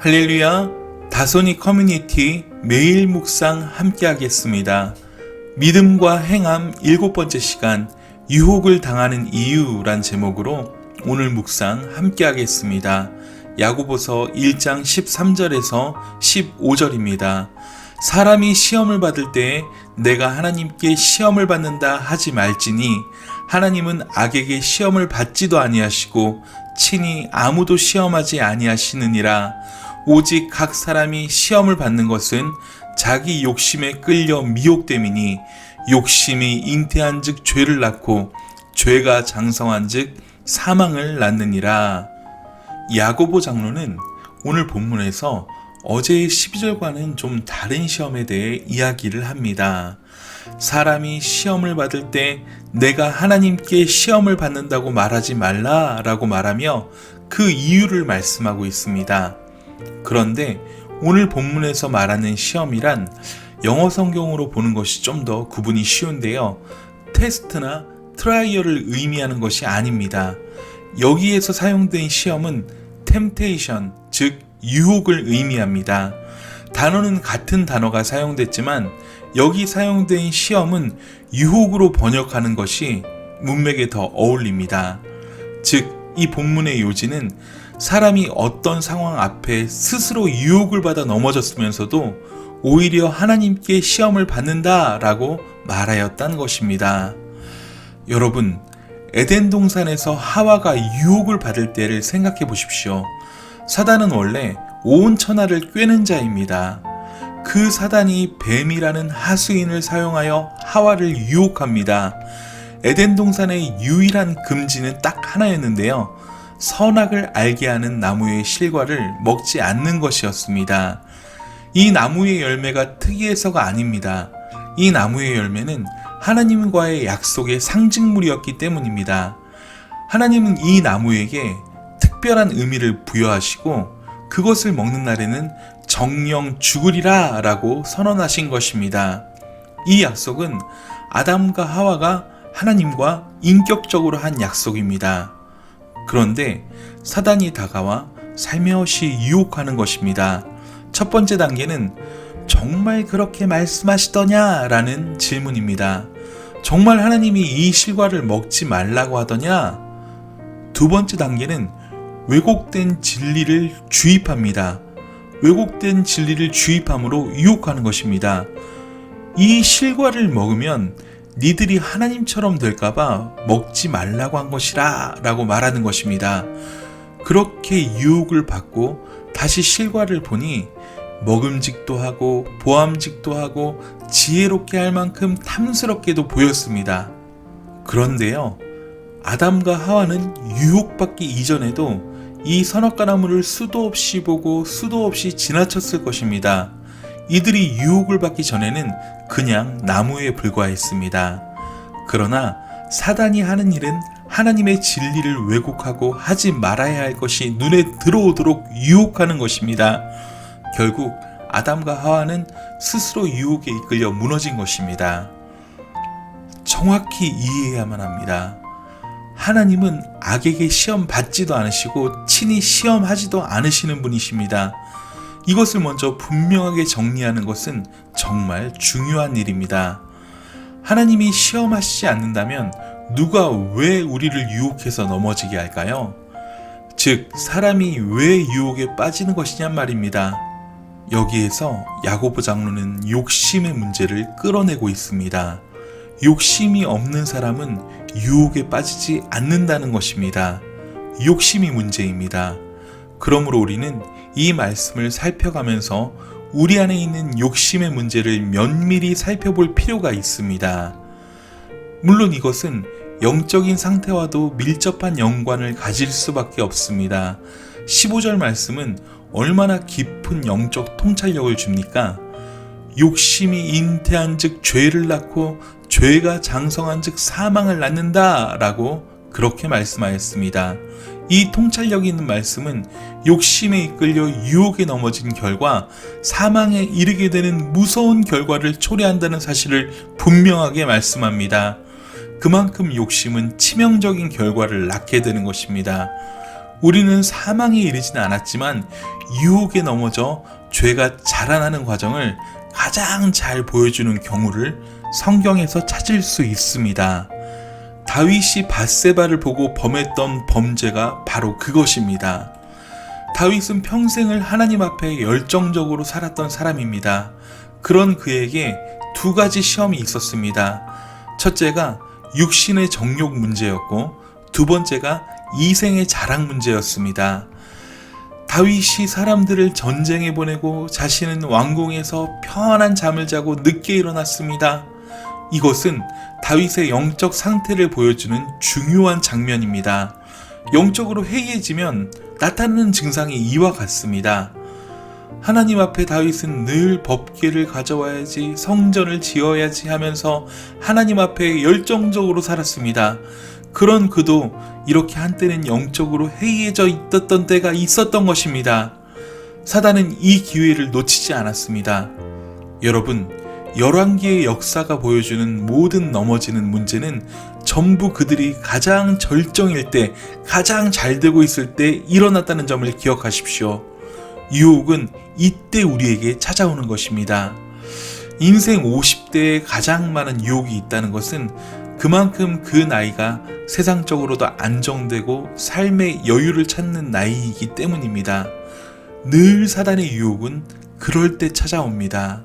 할렐루야, 다소니 커뮤니티 매일 묵상 함께 하겠습니다. 믿음과 행함 7번째 시간, 유혹을 당하는 이유란 제목으로 오늘 묵상 함께 하겠습니다. 야고보서 1장 13절에서 15절입니다. 사람이 시험을 받을 때 내가 하나님께 시험을 받는다 하지 말지니 하나님은 악에게 시험을 받지도 아니하시고 친히 아무도 시험하지 아니하시느니라. 오직 각 사람이 시험을 받는 것은 자기 욕심에 끌려 미혹됨이니 욕심이 잉태한 즉 죄를 낳고 죄가 장성한 즉 사망을 낳느니라. 야고보 장로는 오늘 본문에서 어제의 12절과는 좀 다른 시험에 대해 이야기를 합니다. 사람이 시험을 받을 때 내가 하나님께 시험을 받는다고 말하지 말라라고 말하며 그 이유를 말씀하고 있습니다. 그런데 오늘 본문에서 말하는 시험이란 영어 성경으로 보는 것이 좀 더 구분이 쉬운데요. 테스트나 트라이얼을 의미하는 것이 아닙니다. 여기에서 사용된 시험은 템테이션, 즉 유혹을 의미합니다. 단어는 같은 단어가 사용됐지만 여기 사용된 시험은 유혹으로 번역하는 것이 문맥에 더 어울립니다. 즉, 이 본문의 요지는 사람이 어떤 상황 앞에 스스로 유혹을 받아 넘어졌으면서도 오히려 하나님께 시험을 받는다라고 말하였다는 것입니다. 여러분, 에덴 동산에서 하와가 유혹을 받을 때를 생각해 보십시오. 사단은 원래 온 천하를 꿰는 자입니다. 그 사단이 뱀이라는 하수인을 사용하여 하와를 유혹합니다. 에덴 동산의 유일한 금지는 딱 하나였는데요. 선악을 알게 하는 나무의 실과를 먹지 않는 것이었습니다. 이 나무의 열매가 특이해서가 아닙니다. 이 나무의 열매는 하나님과의 약속의 상징물이었기 때문입니다. 하나님은 이 나무에게 특별한 의미를 부여하시고 그것을 먹는 날에는 정령 죽으리라 라고 선언하신 것입니다. 이 약속은 아담과 하와가 하나님과 인격적으로 한 약속입니다. 그런데 사단이 다가와 살며시 유혹하는 것입니다. 첫 번째 단계는 정말 그렇게 말씀하시더냐? 라는 질문입니다. 정말 하나님이 이 실과를 먹지 말라고 하더냐? 두 번째 단계는 왜곡된 진리를 주입합니다. 왜곡된 진리를 주입함으로 유혹하는 것입니다. 이 실과를 먹으면 니들이 하나님처럼 될까봐 먹지 말라고 한 것이라 라고 말하는 것입니다. 그렇게 유혹을 받고 다시 실과를 보니 먹음직도 하고 보암직도 하고 지혜롭게 할 만큼 탐스럽게도 보였습니다. 그런데요, 아담과 하와는 유혹받기 이전에도 이 선악과 나무를 수도 없이 보고 수도 없이 지나쳤을 것입니다. 이들이 유혹을 받기 전에는 그냥 나무에 불과했습니다. 그러나 사단이 하는 일은 하나님의 진리를 왜곡하고 하지 말아야 할 것이 눈에 들어오도록 유혹하는 것입니다. 결국 아담과 하와는 스스로 유혹에 이끌려 무너진 것입니다. 정확히 이해해야만 합니다. 하나님은 악에게 시험 받지도 않으시고 친히 시험하지도 않으시는 분이십니다. 이것을 먼저 분명하게 정리하는 것은 정말 중요한 일입니다. 하나님이 시험하시지 않는다면 누가 왜 우리를 유혹해서 넘어지게 할까요? 즉, 사람이 왜 유혹에 빠지는 것이냔 말입니다. 여기에서 야고보 장로는 욕심의 문제를 끌어내고 있습니다. 욕심이 없는 사람은 유혹에 빠지지 않는다는 것입니다. 욕심이 문제입니다. 그러므로 우리는 이 말씀을 살펴가면서 우리 안에 있는 욕심의 문제를 면밀히 살펴볼 필요가 있습니다. 물론 이것은 영적인 상태와도 밀접한 연관을 가질 수밖에 없습니다. 15절 말씀은 얼마나 깊은 영적 통찰력을 줍니까? 욕심이 잉태한 즉 죄를 낳고 죄가 장성한 즉 사망을 낳는다 라고 그렇게 말씀하였습니다. 이 통찰력 있는 말씀은 욕심에 이끌려 유혹에 넘어진 결과 사망에 이르게 되는 무서운 결과를 초래한다는 사실을 분명하게 말씀합니다. 그만큼 욕심은 치명적인 결과를 낳게 되는 것입니다. 우리는 사망에 이르지는 않았지만 유혹에 넘어져 죄가 자라나는 과정을 가장 잘 보여주는 경우를 성경에서 찾을 수 있습니다. 다윗이 밧세바를 보고 범했던 범죄가 바로 그것입니다. 다윗은 평생을 하나님 앞에 열정적으로 살았던 사람입니다. 그런 그에게 두 가지 시험이 있었습니다. 첫째가 육신의 정욕 문제였고 두 번째가 이생의 자랑 문제였습니다. 다윗이 사람들을 전쟁에 보내고 자신은 왕궁에서 편안한 잠을 자고 늦게 일어났습니다. 이것은 다윗의 영적 상태를 보여주는 중요한 장면입니다. 영적으로 해이해지면 나타나는 증상이 이와 같습니다. 하나님 앞에 다윗은 늘 법궤를 가져와야지, 성전을 지어야지 하면서 하나님 앞에 열정적으로 살았습니다. 그런 그도 이렇게 한때는 영적으로 해이해져 있었던 때가 있었던 것입니다. 사단은 이 기회를 놓치지 않았습니다. 여러분, 열왕기의 역사가 보여주는 모든 넘어지는 문제는 전부 그들이 가장 절정일 때, 가장 잘 되고 있을 때 일어났다는 점을 기억하십시오. 유혹은 이때 우리에게 찾아오는 것입니다. 인생 50대에 가장 많은 유혹이 있다는 것은 그만큼 그 나이가 세상적으로도 안정되고 삶의 여유를 찾는 나이이기 때문입니다. 늘 사단의 유혹은 그럴 때 찾아옵니다.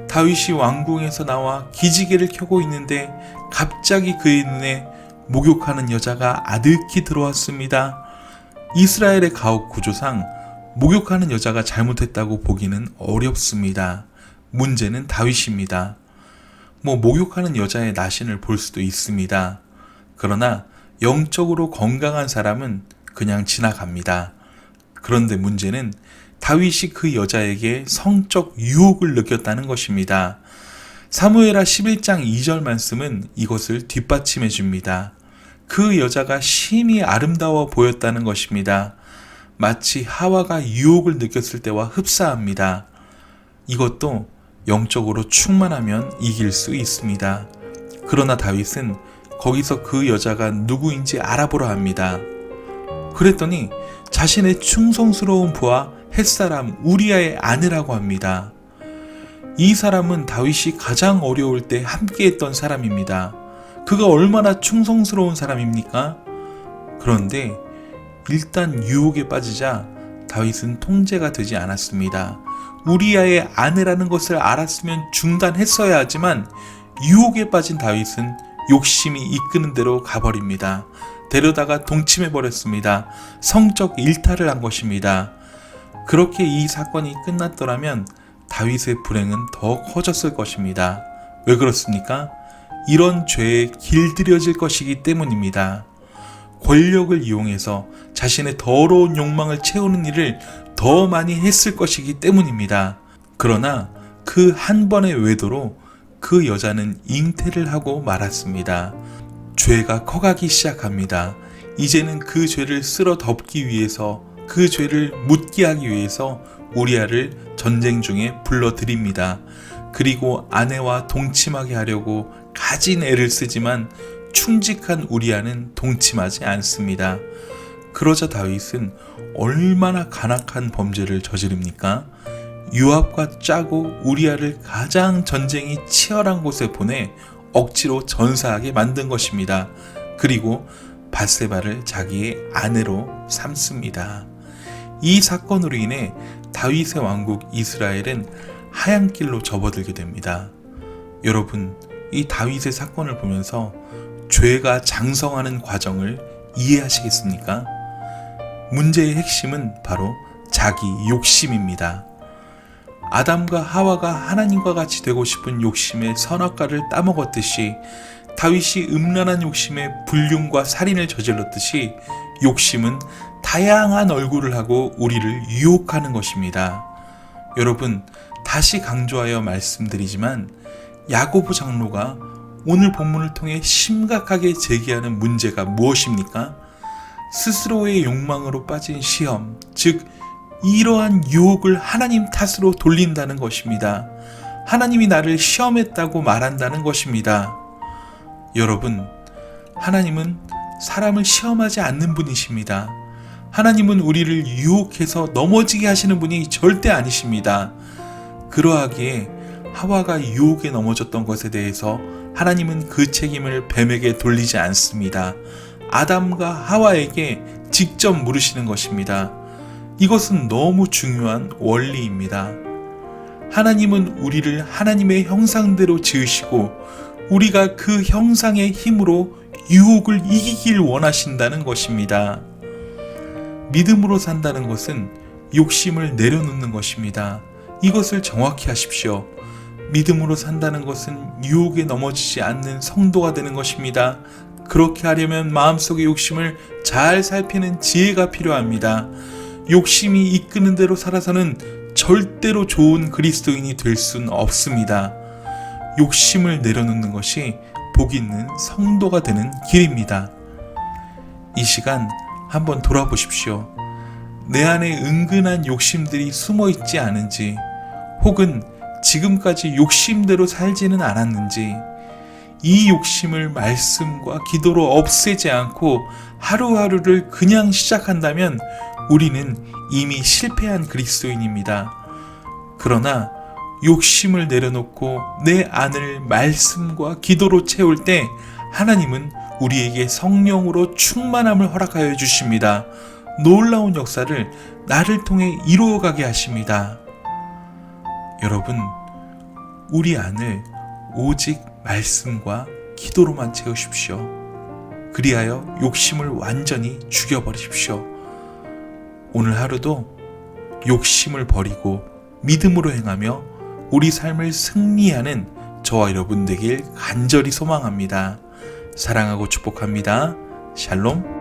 다윗이 왕궁에서 나와 기지개를 켜고 있는데 갑자기 그의 눈에 목욕하는 여자가 아득히 들어왔습니다. 이스라엘의 가옥 구조상 목욕하는 여자가 잘못했다고 보기는 어렵습니다. 문제는 다윗입니다. 목욕하는 여자의 나신을 볼 수도 있습니다. 그러나 영적으로 건강한 사람은 그냥 지나갑니다. 그런데 문제는 다윗이 그 여자에게 성적 유혹을 느꼈다는 것입니다. 사무엘하 11장 2절 말씀은 이것을 뒷받침해 줍니다. 그 여자가 심히 아름다워 보였다는 것입니다. 마치 하와가 유혹을 느꼈을 때와 흡사합니다. 이것도 영적으로 충만하면 이길 수 있습니다. 그러나 다윗은 거기서 그 여자가 누구인지 알아보려 합니다. 그랬더니 자신의 충성스러운 부하 햇사람 우리아의 아내라고 합니다. 이 사람은 다윗이 가장 어려울 때 함께했던 사람입니다. 그가 얼마나 충성스러운 사람입니까? 그런데 일단 유혹에 빠지자 다윗은 통제가 되지 않았습니다. 우리아의 아내라는 것을 알았으면 중단했어야 하지만 유혹에 빠진 다윗은 욕심이 이끄는 대로 가버립니다. 데려다가 동침해버렸습니다. 성적 일탈을 한 것입니다. 그렇게 이 사건이 끝났더라면 다윗의 불행은 더 커졌을 것입니다. 왜 그렇습니까? 이런 죄에 길들여질 것이기 때문입니다. 권력을 이용해서 자신의 더러운 욕망을 채우는 일을 더 많이 했을 것이기 때문입니다. 그러나 그 한 번의 외도로 그 여자는 잉태를 하고 말았습니다. 죄가 커가기 시작합니다. 이제는 그 죄를 쓸어 덮기 위해서, 그 죄를 묻게 하기 위해서 우리아를 전쟁 중에 불러들입니다. 그리고 아내와 동침하게 하려고 가진 애를 쓰지만 충직한 우리아는 동침하지 않습니다. 그러자 다윗은 얼마나 간악한 범죄를 저지릅니까? 요압과 짜고 우리아를 가장 전쟁이 치열한 곳에 보내 억지로 전사하게 만든 것입니다. 그리고 밧세바를 자기의 아내로 삼습니다. 이 사건으로 인해 다윗의 왕국 이스라엘은 하얀 길로 접어들게 됩니다. 여러분, 이 다윗의 사건을 보면서 죄가 장성하는 과정을 이해하시겠습니까? 문제의 핵심은 바로 자기 욕심입니다. 아담과 하와가 하나님과 같이 되고 싶은 욕심의 선악과를 따먹었듯이 다윗이 음란한 욕심에 불륜과 살인을 저질렀듯이 욕심은 다양한 얼굴을 하고 우리를 유혹하는 것입니다. 여러분, 다시 강조하여 말씀드리지만 야고보 장로가 오늘 본문을 통해 심각하게 제기하는 문제가 무엇입니까? 스스로의 욕망으로 빠진 시험, 즉 이러한 유혹을 하나님 탓으로 돌린다는 것입니다. 하나님이 나를 시험했다고 말한다는 것입니다. 여러분, 하나님은 사람을 시험하지 않는 분이십니다. 하나님은 우리를 유혹해서 넘어지게 하시는 분이 절대 아니십니다. 그러하기에 하와가 유혹에 넘어졌던 것에 대해서 하나님은 그 책임을 뱀에게 돌리지 않습니다. 아담과 하와에게 직접 물으시는 것입니다. 이것은 너무 중요한 원리입니다. 하나님은 우리를 하나님의 형상대로 지으시고 우리가 그 형상의 힘으로 유혹을 이기길 원하신다는 것입니다. 믿음으로 산다는 것은 욕심을 내려놓는 것입니다. 이것을 정확히 하십시오. 믿음으로 산다는 것은 유혹에 넘어지지 않는 성도가 되는 것입니다. 그렇게 하려면 마음속의 욕심을 잘 살피는 지혜가 필요합니다. 욕심이 이끄는 대로 살아서는 절대로 좋은 그리스도인이 될 수는 없습니다. 욕심을 내려놓는 것이 복 있는 성도가 되는 길입니다. 이 시간 한번 돌아보십시오. 내 안에 은근한 욕심들이 숨어 있지 않은지, 혹은 지금까지 욕심대로 살지는 않았는지, 이 욕심을 말씀과 기도로 없애지 않고 하루하루를 그냥 시작한다면 우리는 이미 실패한 그리스도인입니다. 그러나 욕심을 내려놓고 내 안을 말씀과 기도로 채울 때 하나님은 우리에게 성령으로 충만함을 허락하여 주십니다. 놀라운 역사를 나를 통해 이루어가게 하십니다. 여러분, 우리 안을 오직 말씀과 기도로만 채우십시오. 그리하여 욕심을 완전히 죽여버리십시오. 오늘 하루도 욕심을 버리고 믿음으로 행하며 우리 삶을 승리하는 저와 여러분 되길 간절히 소망합니다. 사랑하고 축복합니다. 샬롬.